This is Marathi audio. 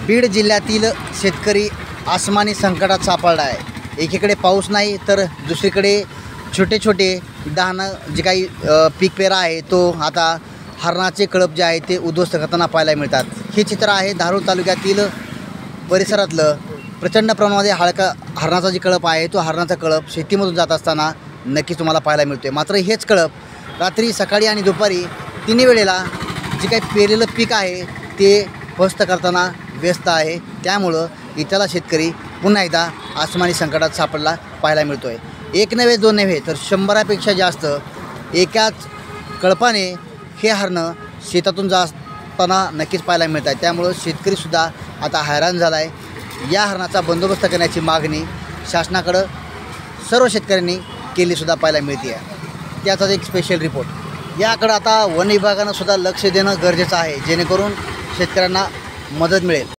बीड जिल्ह्यातील शेतकरी आसमानी संकटात सापडला आहे। एकीकडे पाऊस नाही तर दुसरीकडे छोटे छोटे जे काही पीक पेरा आहे तो आता हरणाचे कळप जे आहे ते उद्ध्वस्त करताना पाहायला मिळतात। हे चित्र आहे धारूर तालुक्यातील परिसरातलं। प्रचंड प्रमाणामध्ये हरणाचा जे कळप आहे तो हरणाचा कळप शेतीमधून जात असताना नक्कीच तुम्हाला पाहायला मिळतोय। मात्र हेच कळप रात्री, सकाळी आणि दुपारी तिन्ही वेळेला जे काही पेरलेलं पीक आहे ते फस्त करताना व्यस्त आहे। त्यामुळं इथला शेतकरी पुन्हा एकदा आसमानी संकटात सापडला पाहायला मिळतोय। एक नव्हे, दोन नव्हे तर 100पेक्षा जास्त एकाच कळपाने हे हरणं शेतातून जाताना नक्कीच पाहायला मिळत आहे। त्यामुळं शेतकरीसुद्धा आता हैराण झाला आहे। या हरणाचा बंदोबस्त करण्याची मागणी शासनाकडं सर्व शेतकऱ्यांनी केलीसुद्धा पाहायला मिळते आहे। त्याचाच एक स्पेशल रिपोर्ट। याकडं आता वन विभागानं सुद्धा लक्ष देणं गरजेचं आहे, जेणेकरून शेतकऱ्यांना मदत मिळेल।